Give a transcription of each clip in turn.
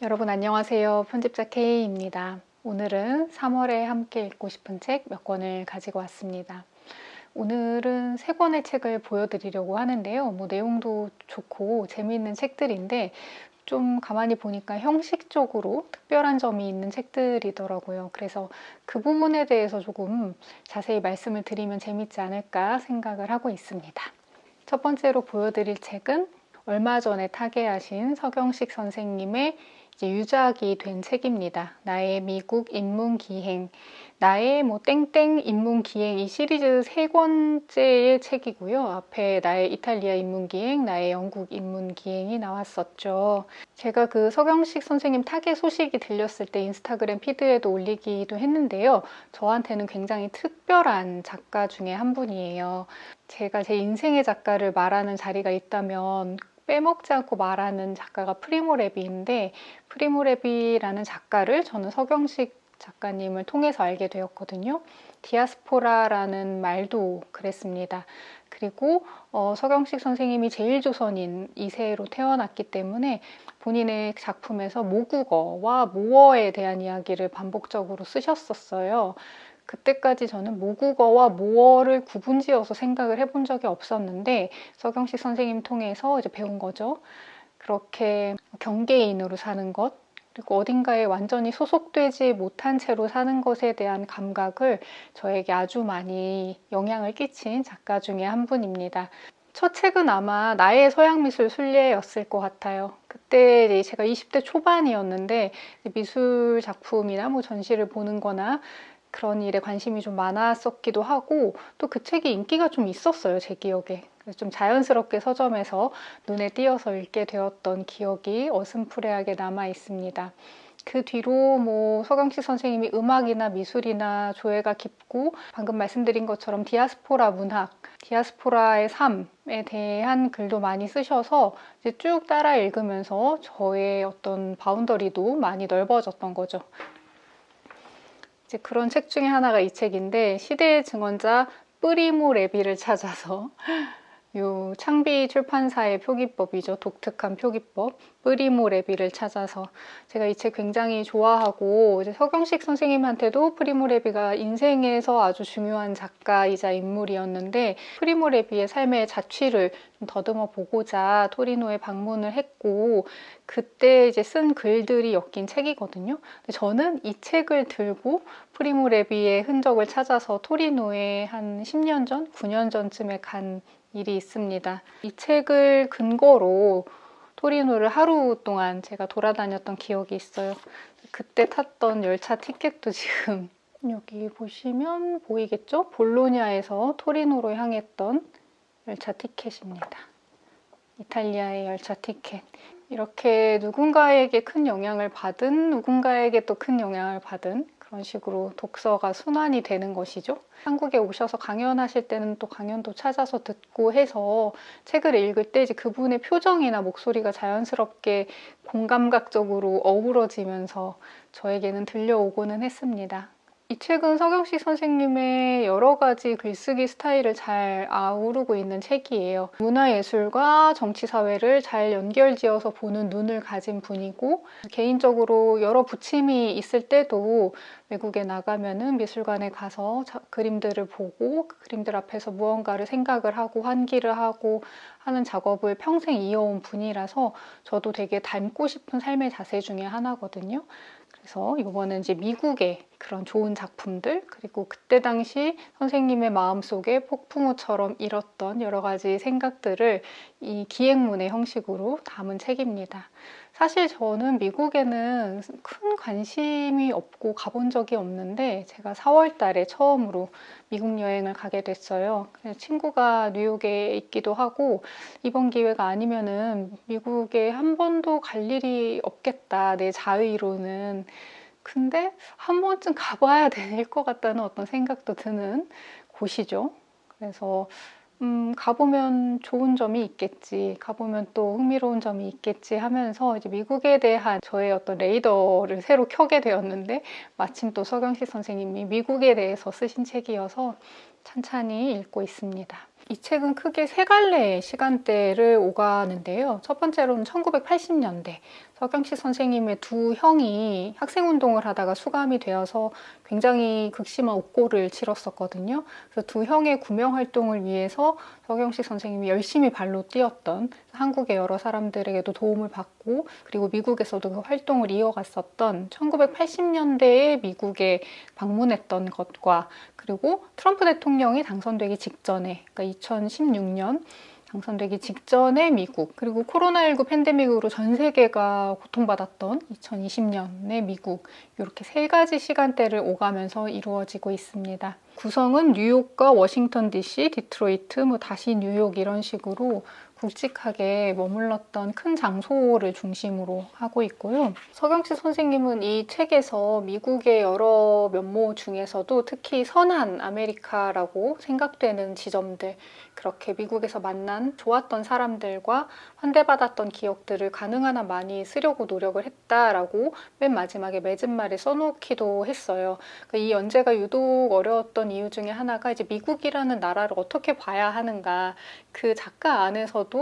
여러분 안녕하세요. 편집자 K입니다. 오늘은 3월에 함께 읽고 싶은 책 몇 권을 가지고 왔습니다. 오늘은 세 권의 책을 보여드리려고 하는데요. 내용도 좋고 재미있는 책들인데 좀 가만히 보니까 형식적으로 특별한 점이 있는 책들이더라고요. 그래서 그 부분에 대해서 조금 자세히 말씀을 드리면 재밌지 않을까 생각을 하고 있습니다. 첫 번째로 보여드릴 책은 얼마 전에 타계하신 서경식 선생님의 유작이 된 책입니다. 나의 미국 인문기행, 나의 땡땡 인문기행, 이 시리즈 세 번째의 책이고요. 앞에 나의 이탈리아 인문기행, 나의 영국 인문기행이 나왔었죠. 제가 그 서경식 선생님 타계 소식이 들렸을 때 인스타그램 피드에도 올리기도 했는데요. 저한테는 굉장히 특별한 작가 중에 한 분이에요. 제가 제 인생의 작가를 말하는 자리가 있다면 빼먹지 않고 말하는 작가가 프리모 레비인데, 프리모 레비라는 작가를 저는 서경식 작가님을 통해서 알게 되었거든요. 디아스포라라는 말도 그랬습니다. 그리고 서경식 선생님이 제1조선인 2세로 태어났기 때문에 본인의 작품에서 모국어와 모어에 대한 이야기를 반복적으로 쓰셨었어요. 그때까지 저는 모국어와 모어를 구분지어서 생각을 해본 적이 없었는데 서경식 선생님 통해서 이제 배운 거죠. 그렇게 경계인으로 사는 것, 그리고 어딘가에 완전히 소속되지 못한 채로 사는 것에 대한 감각을 저에게 아주 많이 영향을 끼친 작가 중에 한 분입니다. 첫 책은 아마 나의 서양미술 순례였을 것 같아요. 그때 제가 20대 초반이었는데 미술 작품이나 전시를 보는 거나 그런 일에 관심이 좀 많았었기도 하고, 또 그 책이 인기가 좀 있었어요, 제 기억에. 그래서 좀 자연스럽게 서점에서 눈에 띄어서 읽게 되었던 기억이 어슴푸레하게 남아 있습니다. 그 뒤로 서경식 선생님이 음악이나 미술이나 조예가 깊고, 방금 말씀드린 것처럼 디아스포라 문학, 디아스포라의 삶에 대한 글도 많이 쓰셔서 이제 쭉 따라 읽으면서 저의 어떤 바운더리도 많이 넓어졌던 거죠. 이제 그런 책 중에 하나가 이 책인데, 시대의 증언자 프리모 레비를 찾아서 요 창비 출판사의 표기법이죠. 독특한 표기법 프리모 레비를 찾아서, 제가 이 책 굉장히 좋아하고 이제 서경식 선생님한테도 프리모 레비가 인생에서 아주 중요한 작가이자 인물이었는데, 프리모 레비의 삶의 자취를 좀 더듬어 보고자 토리노에 방문을 했고, 그때 이제 쓴 글들이 엮인 책이거든요. 근데 저는 이 책을 들고 프리모 레비의 흔적을 찾아서 토리노에 한 10년 전, 9년 전쯤에 간 일이 있습니다. 이 책을 근거로 토리노를 하루 동안 제가 돌아다녔던 기억이 있어요. 그때 탔던 열차 티켓도 지금 여기 보시면 보이겠죠? 볼로냐에서 토리노로 향했던 열차 티켓입니다. 이탈리아의 열차 티켓. 이렇게 누군가에게 큰 영향을 받은, 누군가에게 또 큰 영향을 받은 그런 식으로 독서가 순환이 되는 것이죠. 한국에 오셔서 강연하실 때는 또 강연도 찾아서 듣고 해서 책을 읽을 때 이제 그분의 표정이나 목소리가 자연스럽게 공감각적으로 어우러지면서 저에게는 들려오고는 했습니다. 이 책은 서경식 선생님의 여러 가지 글쓰기 스타일을 잘 아우르고 있는 책이에요. 문화예술과 정치사회를 잘 연결지어서 보는 눈을 가진 분이고, 개인적으로 여러 부침이 있을 때도 외국에 나가면은 미술관에 가서 그림들을 보고 그 그림들 앞에서 무언가를 생각을 하고 환기를 하고 하는 작업을 평생 이어온 분이라서 저도 되게 닮고 싶은 삶의 자세 중에 하나거든요. 그래서 이거는 이제 미국의 그런 좋은 작품들, 그리고 그때 당시 선생님의 마음속에 폭풍우처럼 일었던 여러 가지 생각들을 이 기행문의 형식으로 담은 책입니다. 사실 저는 미국에는 큰 관심이 없고 가본 적이 없는데, 제가 4월 달에 처음으로 미국 여행을 가게 됐어요. 친구가 뉴욕에 있기도 하고 이번 기회가 아니면은 미국에 한 번도 갈 일이 없겠다, 내 자의로는. 근데 한 번쯤 가봐야 될 것 같다는 어떤 생각도 드는 곳이죠. 그래서 가보면 좋은 점이 있겠지, 가보면 또 흥미로운 점이 있겠지 하면서 이제 미국에 대한 저의 어떤 레이더를 새로 켜게 되었는데, 마침 또 서경식 선생님이 미국에 대해서 쓰신 책이어서 찬찬히 읽고 있습니다. 이 책은 크게 세 갈래의 시간대를 오가는데요. 첫 번째로는 1980년대, 서경식 선생님의 두 형이 학생운동을 하다가 수감이 되어서 굉장히 극심한 옥고를 치렀었거든요. 그래서 두 형의 구명 활동을 위해서 서경식 선생님이 열심히 발로 뛰었던, 한국의 여러 사람들에게도 도움을 받고 그리고 미국에서도 그 활동을 이어갔었던 1980년대에 미국에 방문했던 것과, 그리고 트럼프 대통령이 당선되기 직전에, 그러니까 2016년 당선되기 직전의 미국, 그리고 코로나19 팬데믹으로 전 세계가 고통받았던 2020년의 미국, 이렇게 세 가지 시간대를 오가면서 이루어지고 있습니다. 구성은 뉴욕과 워싱턴 DC, 디트로이트, 다시 뉴욕 이런 식으로 굵직하게 머물렀던 큰 장소를 중심으로 하고 있고요. 서경식 선생님은 이 책에서 미국의 여러 면모 중에서도 특히 선한 아메리카라고 생각되는 지점들, 그렇게 미국에서 만난 좋았던 사람들과 환대받았던 기억들을 가능한 한 많이 쓰려고 노력을 했다라고 맨 마지막에 맺은 말에 써놓기도 했어요. 그러니까 이 연재가 유독 어려웠던 이유 중에 하나가 이제 미국이라는 나라를 어떻게 봐야 하는가, 그 작가 안에서도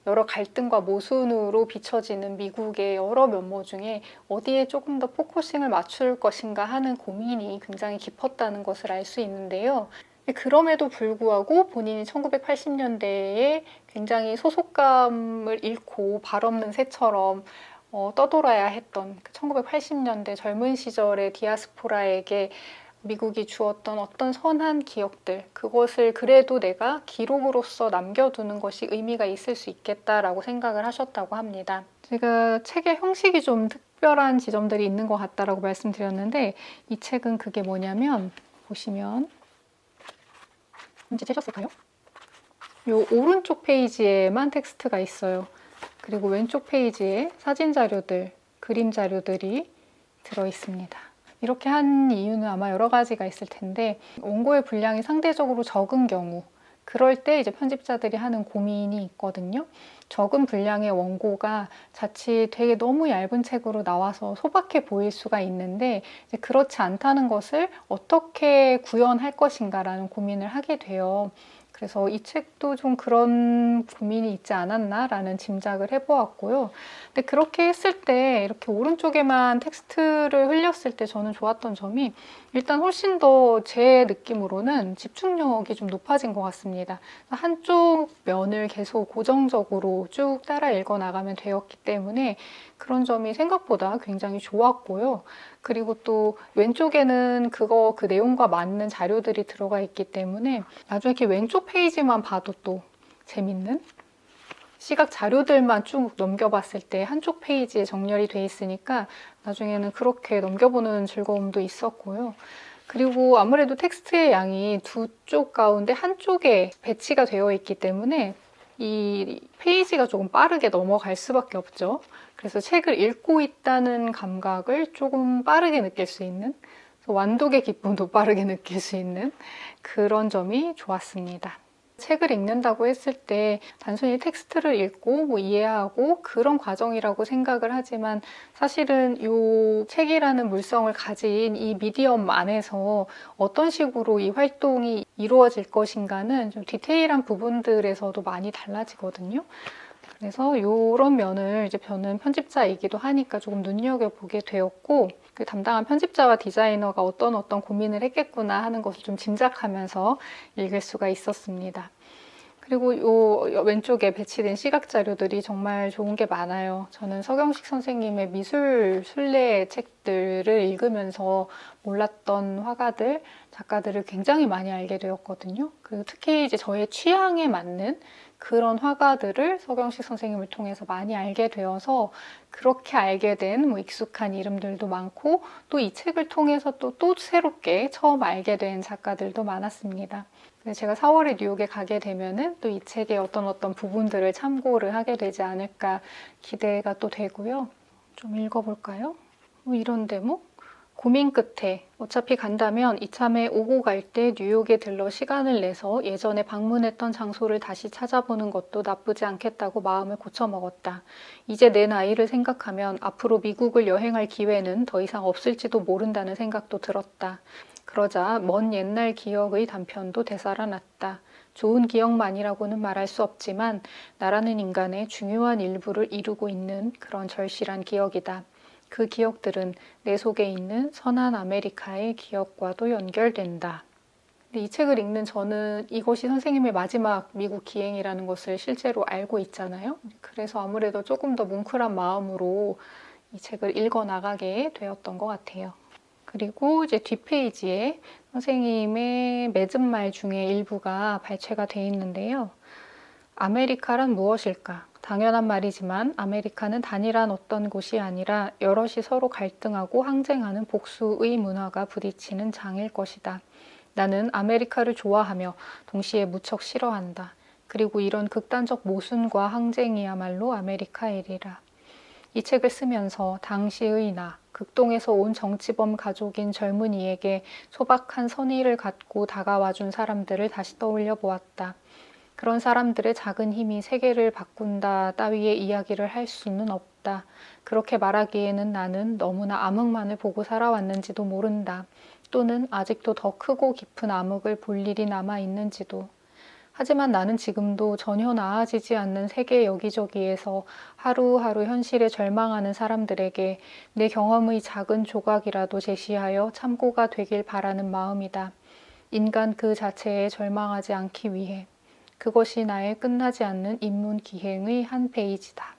여러 갈등과 모순으로 비춰지는 미국의 여러 면모 중에 어디에 조금 더 포커싱을 맞출 것인가 하는 고민이 굉장히 깊었다는 것을 알 수 있는데요. 그럼에도 불구하고 본인이 1980년대에 굉장히 소속감을 잃고 발 없는 새처럼 떠돌아야 했던 1980년대 젊은 시절의 디아스포라에게 미국이 주었던 어떤 선한 기억들, 그것을 그래도 내가 기록으로서 남겨두는 것이 의미가 있을 수 있겠다라고 생각을 하셨다고 합니다. 제가 책의 형식이 좀 특별한 지점들이 있는 것 같다라고 말씀드렸는데, 이 책은 그게 뭐냐면, 보시면 언제 채셨을까요? 요 오른쪽 페이지에만 텍스트가 있어요. 그리고 왼쪽 페이지에 사진 자료들, 그림 자료들이 들어 있습니다. 이렇게 한 이유는 아마 여러 가지가 있을 텐데, 원고의 분량이 상대적으로 적은 경우, 그럴 때 이제 편집자들이 하는 고민이 있거든요. 적은 분량의 원고가 자칫 되게 너무 얇은 책으로 나와서 소박해 보일 수가 있는데, 이제 그렇지 않다는 것을 어떻게 구현할 것인가라는 고민을 하게 돼요. 그래서 이 책도 좀 그런 고민이 있지 않았나라는 짐작을 해보았고요. 근데 그렇게 했을 때 이렇게 오른쪽에만 텍스트를 흘렸을 때 저는 좋았던 점이, 일단 훨씬 더 제 느낌으로는 집중력이 좀 높아진 것 같습니다. 한쪽 면을 계속 고정적으로 쭉 따라 읽어 나가면 되었기 때문에 그런 점이 생각보다 굉장히 좋았고요. 그리고 또 왼쪽에는 그 내용과 맞는 자료들이 들어가 있기 때문에 나중에 이렇게 왼쪽 페이지만 봐도 또 재밌는, 시각 자료들만 쭉 넘겨봤을 때 한쪽 페이지에 정렬이 돼 있으니까 나중에는 그렇게 넘겨보는 즐거움도 있었고요. 그리고 아무래도 텍스트의 양이 두 쪽 가운데 한쪽에 배치가 되어 있기 때문에 이 페이지가 조금 빠르게 넘어갈 수밖에 없죠. 그래서 책을 읽고 있다는 감각을 조금 빠르게 느낄 수 있는, 완독의 기쁨도 빠르게 느낄 수 있는 그런 점이 좋았습니다. 책을 읽는다고 했을 때 단순히 텍스트를 읽고 이해하고 그런 과정이라고 생각을 하지만, 사실은 이 책이라는 물성을 가진 이 미디엄 안에서 어떤 식으로 이 활동이 이루어질 것인가는 좀 디테일한 부분들에서도 많이 달라지거든요. 그래서 이런 면을 이제 저는 편집자이기도 하니까 조금 눈여겨보게 되었고, 그 담당한 편집자와 디자이너가 어떤 고민을 했겠구나 하는 것을 좀 짐작하면서 읽을 수가 있었습니다. 그리고 요 왼쪽에 배치된 시각 자료들이 정말 좋은 게 많아요. 저는 서경식 선생님의 미술 순례 책들을 읽으면서 몰랐던 화가들, 작가들을 굉장히 많이 알게 되었거든요. 그리고 특히 이제 저의 취향에 맞는 그런 화가들을 서경식 선생님을 통해서 많이 알게 되어서, 그렇게 알게 된 익숙한 이름들도 많고, 또 이 책을 통해서 또 새롭게 처음 알게 된 작가들도 많았습니다. 제가 4월에 뉴욕에 가게 되면은 또 이 책의 어떤 부분들을 참고를 하게 되지 않을까 기대가 또 되고요. 좀 읽어볼까요? 이런 대목? 고민 끝에 어차피 간다면 이참에 오고 갈 때 뉴욕에 들러 시간을 내서 예전에 방문했던 장소를 다시 찾아보는 것도 나쁘지 않겠다고 마음을 고쳐먹었다. 이제 내 나이를 생각하면 앞으로 미국을 여행할 기회는 더 이상 없을지도 모른다는 생각도 들었다. 그러자 먼 옛날 기억의 단편도 되살아났다. 좋은 기억만이라고는 말할 수 없지만 나라는 인간의 중요한 일부를 이루고 있는 그런 절실한 기억이다. 그 기억들은 내 속에 있는 선한 아메리카의 기억과도 연결된다. 근데 이 책을 읽는 저는 이것이 선생님의 마지막 미국 기행이라는 것을 실제로 알고 있잖아요. 그래서 아무래도 조금 더 뭉클한 마음으로 이 책을 읽어 나가게 되었던 것 같아요. 그리고 이제 뒷페이지에 선생님의 맺은 말 중에 일부가 발췌가 되어 있는데요. 아메리카란 무엇일까? 당연한 말이지만 아메리카는 단일한 어떤 곳이 아니라 여럿이 서로 갈등하고 항쟁하는 복수의 문화가 부딪히는 장일 것이다. 나는 아메리카를 좋아하며 동시에 무척 싫어한다. 그리고 이런 극단적 모순과 항쟁이야말로 아메리카이리라. 이 책을 쓰면서 당시의 나, 극동에서 온 정치범 가족인 젊은이에게 소박한 선의를 갖고 다가와준 사람들을 다시 떠올려 보았다. 그런 사람들의 작은 힘이 세계를 바꾼다 따위의 이야기를 할 수는 없다. 그렇게 말하기에는 나는 너무나 암흑만을 보고 살아왔는지도 모른다. 또는 아직도 더 크고 깊은 암흑을 볼 일이 남아있는지도. 하지만 나는 지금도 전혀 나아지지 않는 세계 여기저기에서 하루하루 현실에 절망하는 사람들에게 내 경험의 작은 조각이라도 제시하여 참고가 되길 바라는 마음이다. 인간 그 자체에 절망하지 않기 위해. 그것이 나의 끝나지 않는 인문 기행의 한 페이지다.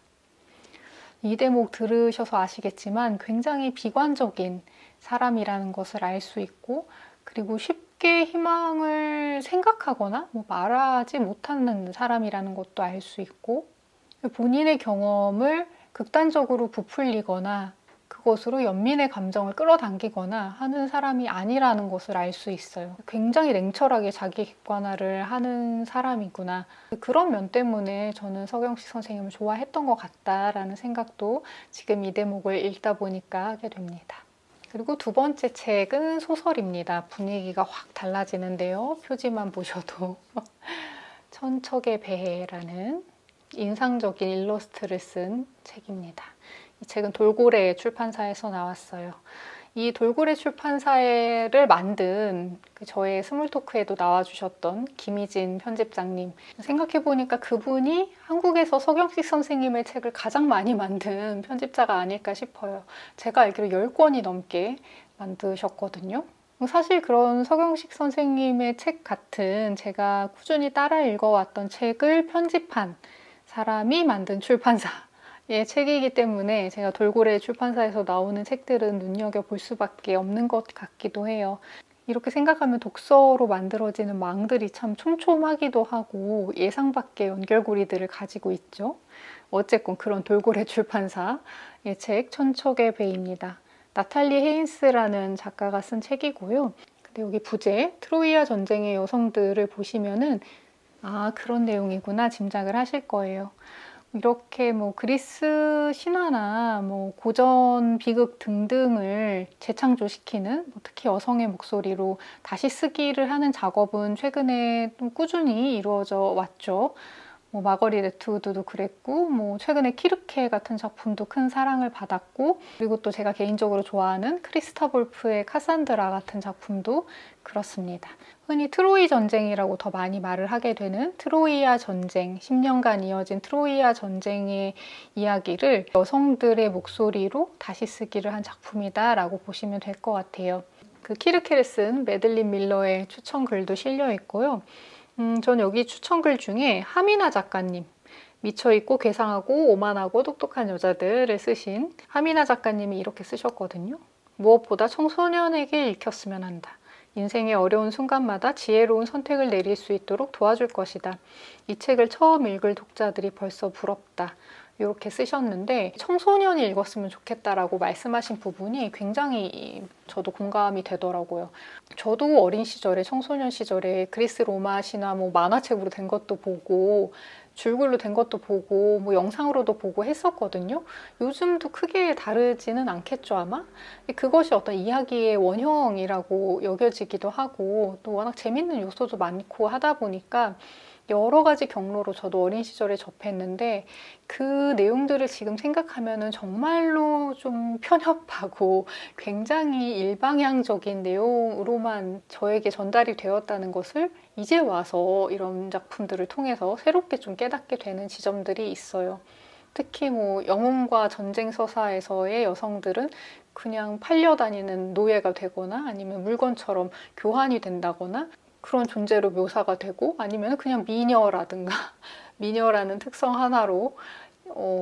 이 대목 들으셔서 아시겠지만 굉장히 비관적인 사람이라는 것을 알 수 있고, 그리고 쉽게 희망을 생각하거나 말하지 못하는 사람이라는 것도 알 수 있고, 본인의 경험을 극단적으로 부풀리거나 그것으로 연민의 감정을 끌어당기거나 하는 사람이 아니라는 것을 알 수 있어요. 굉장히 냉철하게 자기 객관화를 하는 사람이구나. 그런 면 때문에 저는 서경식 선생님을 좋아했던 것 같다라는 생각도 지금 이 대목을 읽다 보니까 하게 됩니다. 그리고 두 번째 책은 소설입니다. 분위기가 확 달라지는데요. 표지만 보셔도 천척의 배해라는 인상적인 일러스트를 쓴 책입니다. 이 책은 돌고래 출판사에서 나왔어요. 이 돌고래 출판사를 만든 저의 스몰토크에도 나와주셨던 김희진 편집장님, 생각해보니까 그분이 한국에서 서경식 선생님의 책을 가장 많이 만든 편집자가 아닐까 싶어요. 제가 알기로 10권이 넘게 만드셨거든요. 사실 그런 서경식 선생님의 책 같은 제가 꾸준히 따라 읽어왔던 책을 편집한 사람이 만든 출판사의 책이기 때문에 제가 돌고래 출판사에서 나오는 책들은 눈여겨볼 수밖에 없는 것 같기도 해요. 이렇게 생각하면 독서로 만들어지는 망들이 참 촘촘하기도 하고 예상 밖의 연결고리들을 가지고 있죠. 어쨌건 그런 돌고래 출판사의 책 천척의 배입니다. 나탈리 헤인스라는 작가가 쓴 책이고요. 근데 여기 부제 트로이아 전쟁의 여성들을 보시면은 아, 그런 내용이구나 짐작을 하실 거예요. 이렇게 그리스 신화나 고전 비극 등등을 재창조시키는 특히 여성의 목소리로 다시 쓰기를 하는 작업은 최근에 좀 꾸준히 이루어져 왔죠. 마거릿 애트우드도 그랬고, 최근에 키르케 같은 작품도 큰 사랑을 받았고, 그리고 또 제가 개인적으로 좋아하는 크리스타 볼프의 카산드라 같은 작품도 그렇습니다. 흔히 트로이 전쟁이라고 더 많이 말을 하게 되는 트로이아 전쟁, 10년간 이어진 트로이아 전쟁의 이야기를 여성들의 목소리로 다시 쓰기를 한 작품이다라고 보시면 될 것 같아요. 그 키르케를 쓴 매들린 밀러의 추천글도 실려 있고요. 전 여기 추천글 중에 하미나 작가님, 미쳐있고 괴상하고 오만하고 똑똑한 여자들을 쓰신 하미나 작가님이 이렇게 쓰셨거든요. 무엇보다 청소년에게 읽혔으면 한다. 인생의 어려운 순간마다 지혜로운 선택을 내릴 수 있도록 도와줄 것이다. 이 책을 처음 읽을 독자들이 벌써 부럽다. 이렇게 쓰셨는데 청소년이 읽었으면 좋겠다라고 말씀하신 부분이 굉장히 저도 공감이 되더라고요. 저도 어린 시절에 청소년 시절에 그리스 로마 신화 만화책으로 된 것도 보고 줄글로 된 것도 보고 영상으로도 보고 했었거든요. 요즘도 크게 다르지는 않겠죠 아마? 그것이 어떤 이야기의 원형이라고 여겨지기도 하고 또 워낙 재밌는 요소도 많고 하다 보니까 여러 가지 경로로 저도 어린 시절에 접했는데 그 내용들을 지금 생각하면은 정말로 좀 편협하고 굉장히 일방향적인 내용으로만 저에게 전달이 되었다는 것을 이제 와서 이런 작품들을 통해서 새롭게 좀 깨닫게 되는 지점들이 있어요. 특히 뭐 영웅과 전쟁 서사에서의 여성들은 그냥 팔려다니는 노예가 되거나 아니면 물건처럼 교환이 된다거나 그런 존재로 묘사가 되고 아니면 그냥 미녀라든가 미녀라는 특성 하나로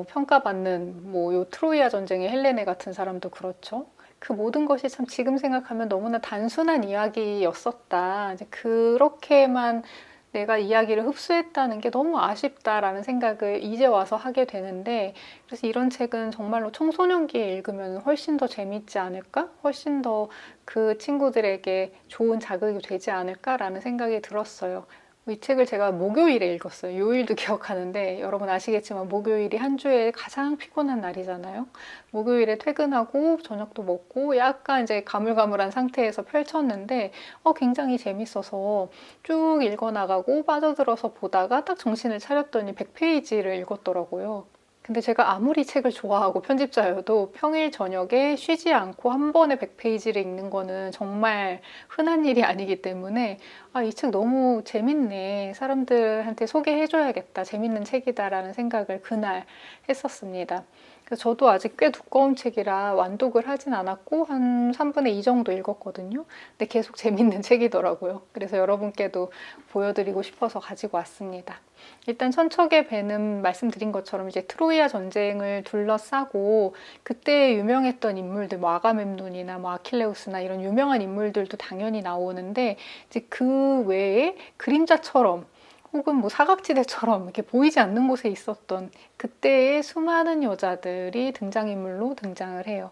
평가받는 뭐 요 트로이아 전쟁의 헬레네 같은 사람도 그렇죠. 그 모든 것이 참 지금 생각하면 너무나 단순한 이야기였었다. 이제 그렇게만 내가 이야기를 흡수했다는 게 너무 아쉽다라는 생각을 이제 와서 하게 되는데 그래서 이런 책은 정말로 청소년기에 읽으면 훨씬 더 재밌지 않을까? 훨씬 더 그 친구들에게 좋은 자극이 되지 않을까라는 생각이 들었어요. 이 책을 제가 목요일에 읽었어요. 요일도 기억하는데 여러분 아시겠지만 목요일이 한 주에 가장 피곤한 날이잖아요. 목요일에 퇴근하고 저녁도 먹고 약간 이제 가물가물한 상태에서 펼쳤는데 굉장히 재밌어서 쭉 읽어나가고 빠져들어서 보다가 딱 정신을 차렸더니 100페이지를 읽었더라고요. 근데 제가 아무리 책을 좋아하고 편집자여도 평일 저녁에 쉬지 않고 한 번에 100페이지를 읽는 거는 정말 흔한 일이 아니기 때문에 이 책 너무 재밌네. 사람들한테 소개해줘야겠다. 재밌는 책이다라는 생각을 그날 했었습니다. 그래서 저도 아직 꽤 두꺼운 책이라 완독을 하진 않았고 한 3분의 2 정도 읽었거든요. 근데 계속 재밌는 책이더라고요. 그래서 여러분께도 보여드리고 싶어서 가지고 왔습니다. 일단 천척의 배는 말씀드린 것처럼 이제 트로이아 전쟁을 둘러싸고 그때 유명했던 인물들 뭐 아가멤논이나 뭐 아킬레우스나 이런 유명한 인물들도 당연히 나오는데 이제 그 외에 그림자처럼 혹은 뭐 사각지대처럼 이렇게 보이지 않는 곳에 있었던 그때의 수많은 여자들이 등장인물로 등장을 해요.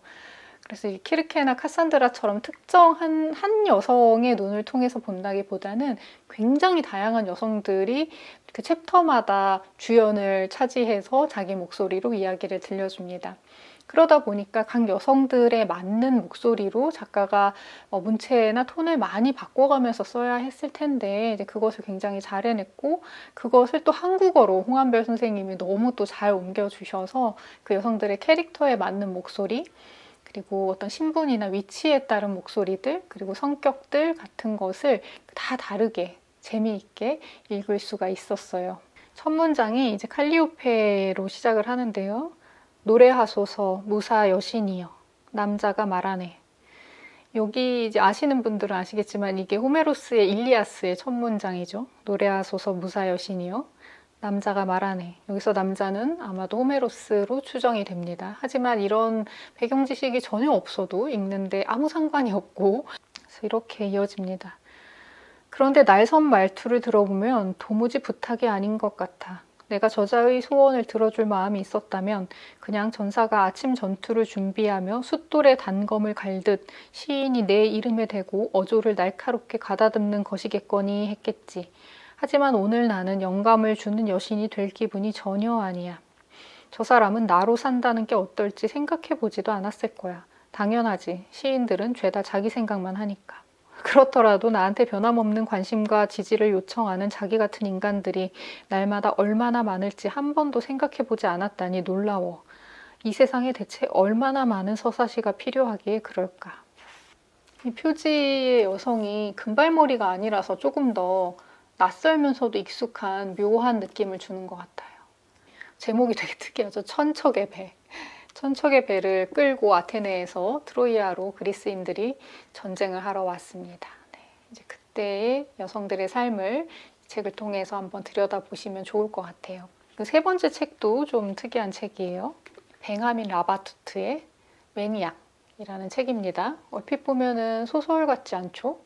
그래서 이 키르케나 카산드라처럼 특정한 한 여성의 눈을 통해서 본다기보다는 굉장히 다양한 여성들이 그 챕터마다 주연을 차지해서 자기 목소리로 이야기를 들려줍니다. 그러다 보니까 각 여성들에 맞는 목소리로 작가가 문체나 톤을 많이 바꿔가면서 써야 했을 텐데 이제 그것을 굉장히 잘 해냈고 그것을 또 한국어로 홍한별 선생님이 너무 또 잘 옮겨주셔서 그 여성들의 캐릭터에 맞는 목소리 그리고 어떤 신분이나 위치에 따른 목소리들 그리고 성격들 같은 것을 다 다르게 재미있게 읽을 수가 있었어요. 첫 문장이 이제 칼리오페로 시작을 하는데요. 노래하소서 무사 여신이여 남자가 말하네. 여기 이제 아시는 분들은 아시겠지만 이게 호메로스의 일리아스의 첫 문장이죠. 노래하소서 무사 여신이여 남자가 말하네. 여기서 남자는 아마도 호메로스로 추정이 됩니다. 하지만 이런 배경 지식이 전혀 없어도 읽는데 아무 상관이 없고 그래서 이렇게 이어집니다. 그런데 날선 말투를 들어보면 도무지 부탁이 아닌 것 같아. 내가 저자의 소원을 들어줄 마음이 있었다면 그냥 전사가 아침 전투를 준비하며 숫돌에 단검을 갈듯 시인이 내 이름에 대고 어조를 날카롭게 가다듬는 것이겠거니 했겠지. 하지만 오늘 나는 영감을 주는 여신이 될 기분이 전혀 아니야. 저 사람은 나로 산다는 게 어떨지 생각해보지도 않았을 거야. 당연하지. 시인들은 죄다 자기 생각만 하니까. 그렇더라도 나한테 변함없는 관심과 지지를 요청하는 자기 같은 인간들이 날마다 얼마나 많을지 한 번도 생각해보지 않았다니 놀라워. 이 세상에 대체 얼마나 많은 서사시가 필요하기에 그럴까. 이 표지의 여성이 금발머리가 아니라서 조금 더 낯설면서도 익숙한 묘한 느낌을 주는 것 같아요. 제목이 되게 특이하죠. 천척의 배. 천척의 배를 끌고 아테네에서 트로이아로 그리스인들이 전쟁을 하러 왔습니다. 네, 이제 그때의 여성들의 삶을 이 책을 통해서 한번 들여다보시면 좋을 것 같아요. 그 세 번째 책도 좀 특이한 책이에요. 뱅하민 라바투트의 매니악이라는 책입니다. 얼핏 보면은 소설 같지 않죠?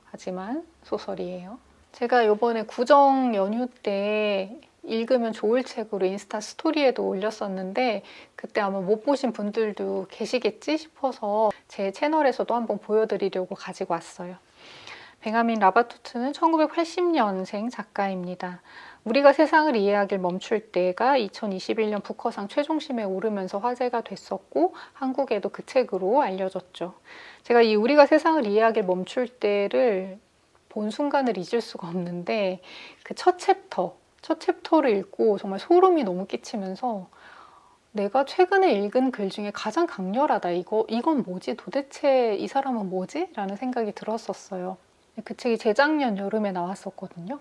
하지만 소설이에요. 제가 이번에 구정 연휴 때 읽으면 좋을 책으로 인스타 스토리에도 올렸었는데 그때 아마 못 보신 분들도 계시겠지 싶어서 제 채널에서도 한번 보여드리려고 가지고 왔어요. 뱅하민 라바투트는 1980년생 작가입니다. 우리가 세상을 이해하길 멈출 때가 2021년 부커상 최종심에 오르면서 화제가 됐었고 한국에도 그 책으로 알려졌죠. 제가 이 우리가 세상을 이해하길 멈출 때를 본 순간을 잊을 수가 없는데 그 첫 챕터 첫 챕터를 읽고 정말 소름이 너무 끼치면서 내가 최근에 읽은 글 중에 가장 강렬하다. 이건 뭐지? 도대체 이 사람은 뭐지? 라는 생각이 들었었어요. 그 책이 재작년 여름에 나왔었거든요.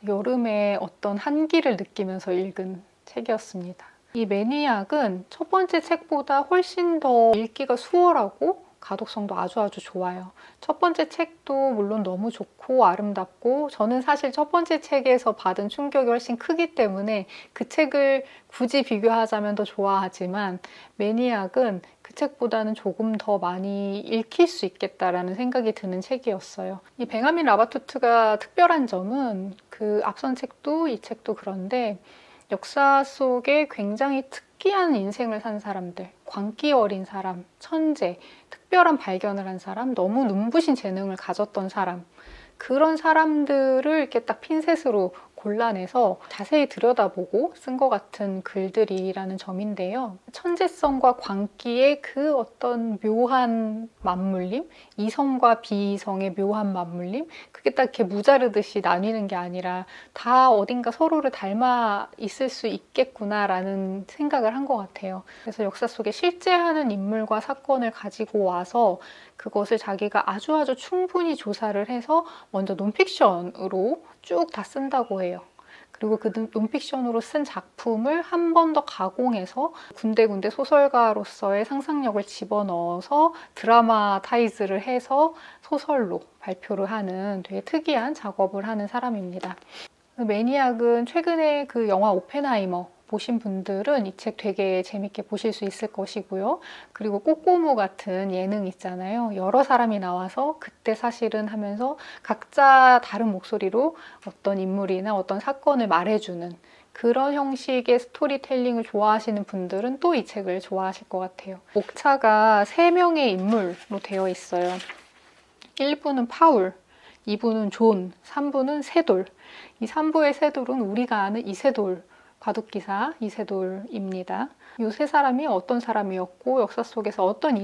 여름에 어떤 한기를 느끼면서 읽은 책이었습니다. 이 매니악은 첫 번째 책보다 훨씬 더 읽기가 수월하고 가독성도 아주 좋아요. 첫 번째 책도 물론 너무 좋고 아름답고 저는 사실 첫 번째 책에서 받은 충격이 훨씬 크기 때문에 그 책을 굳이 비교하자면 더 좋아하지만 매니악은 그 책보다는 조금 더 많이 읽힐 수 있겠다라는 생각이 드는 책이었어요. 이 벤야민 라바투트가 특별한 점은 그 앞선 책도 이 책도 그런데 역사 속에 굉장히 특이한 인생을 산 사람들, 광기 어린 사람, 천재, 특별한 발견을 한 사람, 너무 눈부신 재능을 가졌던 사람, 그런 사람들을 이렇게 딱 핀셋으로 골라내서 자세히 들여다보고 쓴 것 같은 글들이라는 점인데요. 천재성과 광기의 그 어떤 묘한 맞물림, 이성과 비이성의 묘한 맞물림, 그게 딱 이렇게 무자르듯이 나뉘는 게 아니라 다 어딘가 서로를 닮아 있을 수 있겠구나라는 생각을 한 것 같아요. 그래서 역사 속에 실제하는 인물과 사건을 가지고 와서 그것을 자기가 아주 충분히 조사를 해서 먼저 논픽션으로 쭉 다 쓴다고 해요. 그리고 그 논픽션으로 쓴 작품을 한 번 더 가공해서 군데군데 소설가로서의 상상력을 집어넣어서 드라마타이즈를 해서 소설로 발표를 하는 되게 특이한 작업을 하는 사람입니다. 매니악은 최근에 그 영화 오펜하이머 보신 분들은 이 책 되게 재밌게 보실 수 있을 것이고요. 그리고 꼬꼬무 같은 예능 있잖아요. 여러 사람이 나와서 그때 사실은 하면서 각자 다른 목소리로 어떤 인물이나 어떤 사건을 말해주는 그런 형식의 스토리텔링을 좋아하시는 분들은 또 이 책을 좋아하실 것 같아요. 목차가 3명의 인물로 되어 있어요. 1부는 파울, 2부는 존, 3부는 세돌. 이 3부의 세돌은 우리가 아는 이세돌, 바둑기사 이세돌입니다. 이 세 사람이 어떤 사람이었고 역사 속에서 어떤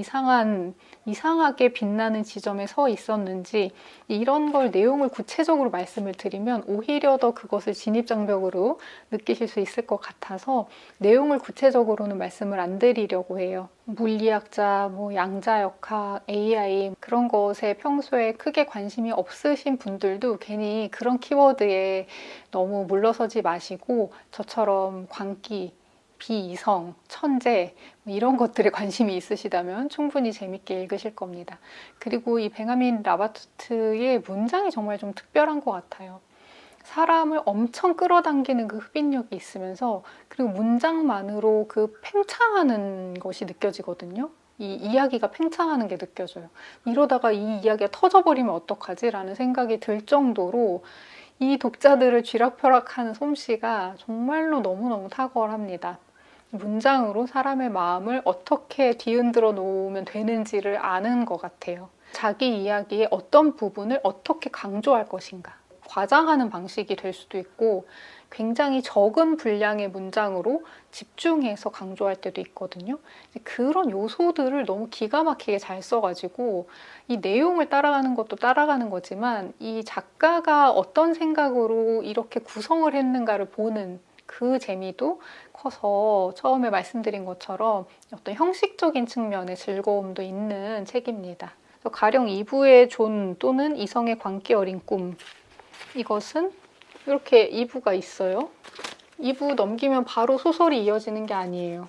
이상하게 빛나는 지점에 서 있었는지 이런 걸 내용을 구체적으로 말씀을 드리면 오히려 더 그것을 진입장벽으로 느끼실 수 있을 것 같아서 내용을 구체적으로는 말씀을 안 드리려고 해요. 물리학자, 양자역학, AI 그런 것에 평소에 크게 관심이 없으신 분들도 괜히 그런 키워드에 너무 물러서지 마시고 저처럼 광기, 비이성, 천재 이런 것들에 관심이 있으시다면 충분히 재밌게 읽으실 겁니다. 그리고 이 벤야민 라바투트의 문장이 정말 좀 특별한 것 같아요. 사람을 엄청 끌어당기는 그 흡입력이 있으면서 그리고 문장만으로 그 팽창하는 것이 느껴지거든요. 이 이야기가 팽창하는 게 느껴져요. 이러다가 이 이야기가 터져버리면 어떡하지? 라는 생각이 들 정도로 이 독자들을 쥐락펴락하는 솜씨가 정말로 너무너무 탁월합니다. 문장으로 사람의 마음을 어떻게 뒤흔들어 놓으면 되는지를 아는 것 같아요. 자기 이야기의 어떤 부분을 어떻게 강조할 것인가. 과장하는 방식이 될 수도 있고 굉장히 적은 분량의 문장으로 집중해서 강조할 때도 있거든요. 그런 요소들을 너무 기가 막히게 잘 써가지고 이 내용을 따라가는 것도 따라가는 거지만 이 작가가 어떤 생각으로 이렇게 구성을 했는가를 보는 그 재미도 커서 처음에 말씀드린 것처럼 어떤 형식적인 측면의 즐거움도 있는 책입니다. 가령 2부의 존 또는 이성의 광기 어린 꿈 이것은 이렇게 2부가 있어요. 2부 넘기면 바로 소설이 이어지는 게 아니에요.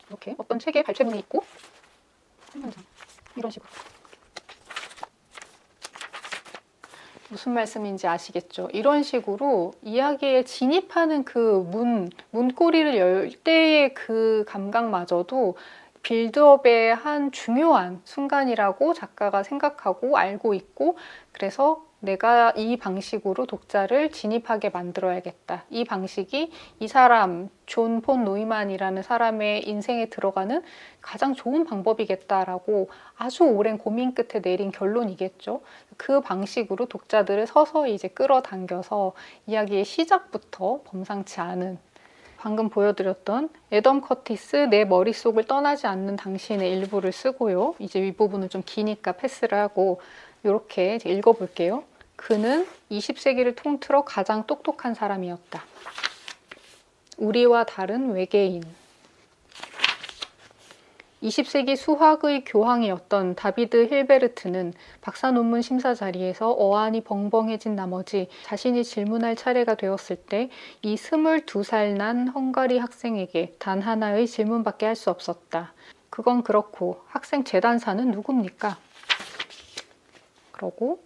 이렇게 어떤 책에 발췌문이 있고 이런 식으로 무슨 말씀인지 아시겠죠? 이런 식으로 이야기에 진입하는 그 문고리를 열 때의 그 감각마저도 빌드업의 한 중요한 순간이라고 작가가 생각하고 알고 있고 그래서 내가 이 방식으로 독자를 진입하게 만들어야겠다. 이 방식이 이 사람, 존 폰 노이만이라는 사람의 인생에 들어가는 가장 좋은 방법이겠다라고 아주 오랜 고민 끝에 내린 결론이겠죠. 그 방식으로 독자들을 서서히 이제 끌어당겨서 이야기의 시작부터 범상치 않은 방금 보여드렸던 애덤 커티스 내 머릿속을 떠나지 않는 당신의 일부를 쓰고요. 이제 윗부분은 좀 기니까 패스를 하고 이렇게 읽어볼게요. 그는 20세기를 통틀어 가장 똑똑한 사람이었다. 우리와 다른 외계인. 20세기 수학의 교황이었던 다비드 힐베르트는 박사 논문 심사 자리에서 어안이 벙벙해진 나머지 자신이 질문할 차례가 되었을 때 이 22살 난 헝가리 학생에게 단 하나의 질문밖에 할 수 없었다. 그건 그렇고 학생 재단사는 누굽니까? 그러고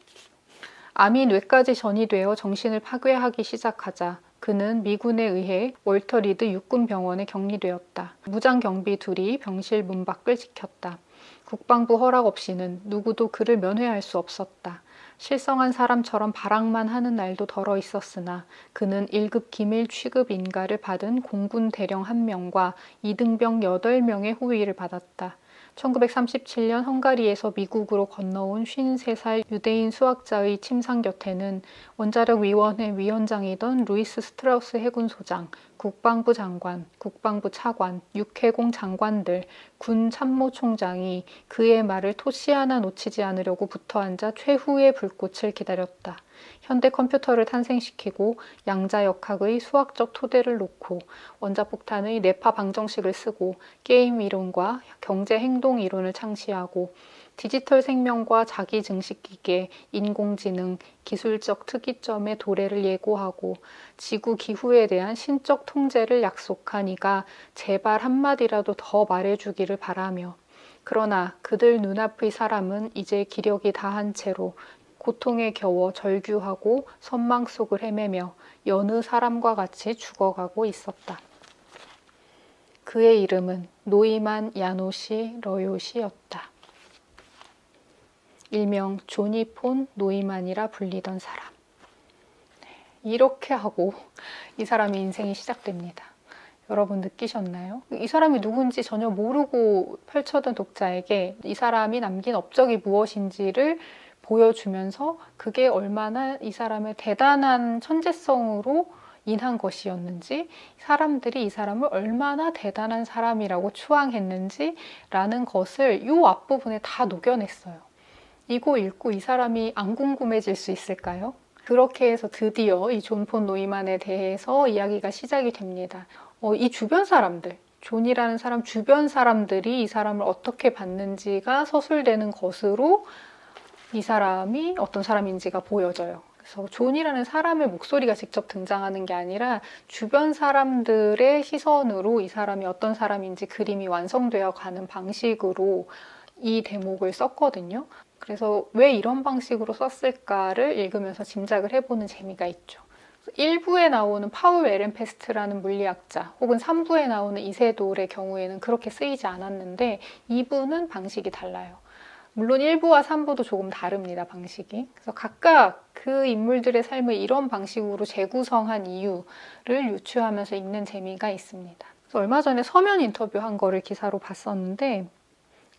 암이 뇌까지 전이되어 정신을 파괴하기 시작하자 그는 미군에 의해 월터 리드 육군병원에 격리되었다. 무장경비 둘이 병실 문 밖을 지켰다. 국방부 허락 없이는 누구도 그를 면회할 수 없었다. 실성한 사람처럼 발악만 하는 날도 덜어 있었으나 그는 1급 기밀 취급 인가를 받은 공군 대령 1명과 2등병 8명의 호위를 받았다. 1937년 헝가리에서 미국으로 건너온 53살 유대인 수학자의 침상 곁에는 원자력위원회 위원장이던 루이스 스트라우스 해군소장, 국방부 장관, 국방부 차관, 육해공 장관들, 군 참모총장이 그의 말을 토시 하나 놓치지 않으려고 붙어앉아 최후의 불꽃을 기다렸다. 현대 컴퓨터를 탄생시키고 양자역학의 수학적 토대를 놓고 원자폭탄의 뇌파 방정식을 쓰고 게임 이론과 경제 행동 이론을 창시하고 디지털 생명과 자기 증식 기계, 인공지능, 기술적 특이점의 도래를 예고하고 지구 기후에 대한 신적 통제를 약속한 이가 제발 한마디라도 더 말해주기를 바라며 그러나 그들 눈앞의 사람은 이제 기력이 다한 채로 고통에 겨워 절규하고 선망 속을 헤매며 여느 사람과 같이 죽어가고 있었다. 그의 이름은 노이만 야노시 러요시였다. 일명 조니 폰 노이만이라 불리던 사람. 이렇게 하고 이 사람의 인생이 시작됩니다. 여러분 느끼셨나요? 이 사람이 누군지 전혀 모르고 펼쳐든 독자에게 이 사람이 남긴 업적이 무엇인지를 보여주면서 그게 얼마나 이 사람의 대단한 천재성으로 인한 것이었는지, 사람들이 이 사람을 얼마나 대단한 사람이라고 추앙했는지 라는 것을 이 앞부분에 다 녹여냈어요. 이거 읽고 이 사람이 안 궁금해질 수 있을까요? 그렇게 해서 드디어 이 존 폰 노이만에 대해서 이야기가 시작이 됩니다. 이 주변 사람들, 존이라는 사람 주변 사람들이 이 사람을 어떻게 봤는지가 서술되는 것으로 이 사람이 어떤 사람인지가 보여져요. 그래서 존이라는 사람의 목소리가 직접 등장하는 게 아니라 주변 사람들의 시선으로 이 사람이 어떤 사람인지 그림이 완성되어 가는 방식으로 이 대목을 썼거든요. 그래서 왜 이런 방식으로 썼을까를 읽으면서 짐작을 해보는 재미가 있죠. 1부에 나오는 파울 에렌페스트라는 물리학자 혹은 3부에 나오는 이세돌의 경우에는 그렇게 쓰이지 않았는데 2부는 방식이 달라요. 물론 1부와 3부도 조금 다릅니다, 방식이. 그래서 각각 그 인물들의 삶을 이런 방식으로 재구성한 이유를 유추하면서 읽는 재미가 있습니다. 그래서 얼마 전에 서면 인터뷰한 거를 기사로 봤었는데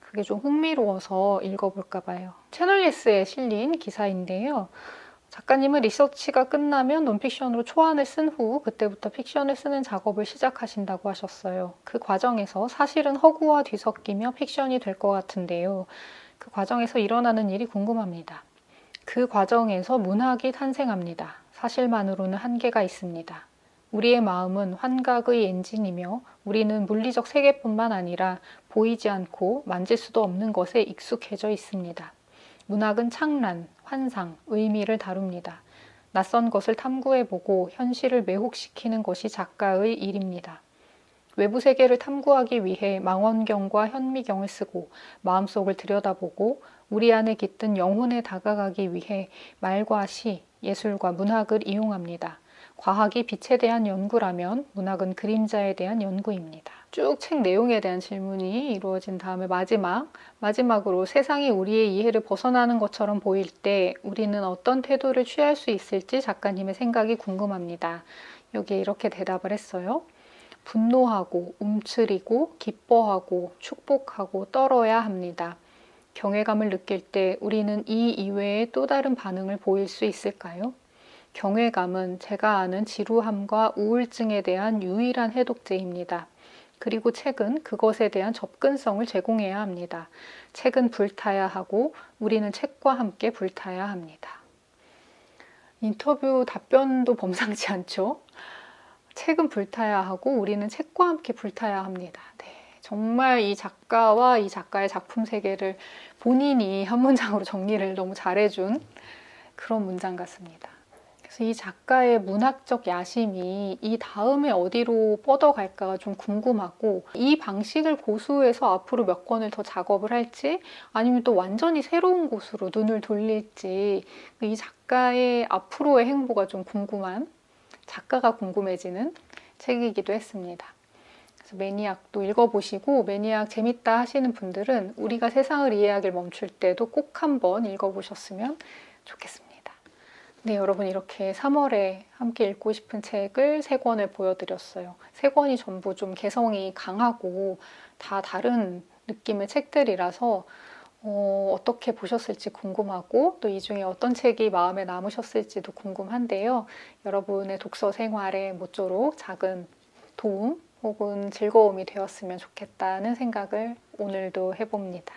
그게 좀 흥미로워서 읽어볼까 봐요. 채널 예스에 실린 기사인데요. 작가님은 리서치가 끝나면 논픽션으로 초안을 쓴 후 그때부터 픽션을 쓰는 작업을 시작하신다고 하셨어요. 그 과정에서 사실은 허구와 뒤섞이며 픽션이 될 것 같은데요. 그 과정에서 일어나는 일이 궁금합니다. 그 과정에서 문학이 탄생합니다. 사실만으로는 한계가 있습니다. 우리의 마음은 환각의 엔진이며 우리는 물리적 세계뿐만 아니라 보이지 않고 만질 수도 없는 것에 익숙해져 있습니다. 문학은 창란, 환상, 의미를 다룹니다. 낯선 것을 탐구해보고 현실을 매혹시키는 것이 작가의 일입니다. 외부 세계를 탐구하기 위해 망원경과 현미경을 쓰고 마음속을 들여다보고 우리 안에 깃든 영혼에 다가가기 위해 말과 시, 예술과 문학을 이용합니다. 과학이 빛에 대한 연구라면 문학은 그림자에 대한 연구입니다. 쭉 책 내용에 대한 질문이 이루어진 다음에 마지막으로 세상이 우리의 이해를 벗어나는 것처럼 보일 때 우리는 어떤 태도를 취할 수 있을지 작가님의 생각이 궁금합니다. 여기에 이렇게 대답을 했어요. 분노하고 움츠리고 기뻐하고 축복하고 떨어야 합니다. 경외감을 느낄 때 우리는 이 이외에 또 다른 반응을 보일 수 있을까요? 경외감은 제가 아는 지루함과 우울증에 대한 유일한 해독제입니다. 그리고 책은 그것에 대한 접근성을 제공해야 합니다. 책은 불타야 하고 우리는 책과 함께 불타야 합니다. 인터뷰 답변도 범상치 않죠. 책은 불타야 하고 우리는 책과 함께 불타야 합니다. 네, 정말 이 작가와 이 작가의 작품 세계를 본인이 한 문장으로 정리를 너무 잘해준 그런 문장 같습니다. 그래서 이 작가의 문학적 야심이 이 다음에 어디로 뻗어갈까가 좀 궁금하고, 이 방식을 고수해서 앞으로 몇 권을 더 작업을 할지 아니면 또 완전히 새로운 곳으로 눈을 돌릴지, 이 작가의 앞으로의 행보가 좀 궁금한, 작가가 궁금해지는 책이기도 했습니다. 그래서 매니악도 읽어보시고, 매니악 재밌다 하시는 분들은 우리가 세상을 이해하길 멈출 때도 꼭 한번 읽어보셨으면 좋겠습니다. 네, 여러분, 이렇게 3월에 함께 읽고 싶은 책을 3권을 보여드렸어요. 3권이 전부 좀 개성이 강하고 다 다른 느낌의 책들이라서 어떻게 보셨을지 궁금하고, 또 이 중에 어떤 책이 마음에 남으셨을지도 궁금한데요. 여러분의 독서 생활에 모쪼록 작은 도움 혹은 즐거움이 되었으면 좋겠다는 생각을 오늘도 해봅니다.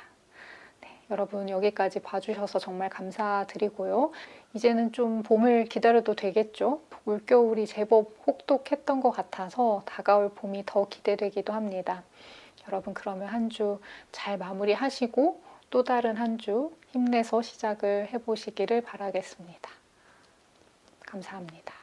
네, 여러분 여기까지 봐주셔서 정말 감사드리고요. 이제는 좀 봄을 기다려도 되겠죠? 올겨울이 제법 혹독했던 것 같아서 다가올 봄이 더 기대되기도 합니다. 여러분, 그러면 한 주 잘 마무리하시고 또 다른 한 주 힘내서 시작을 해보시기를 바라겠습니다. 감사합니다.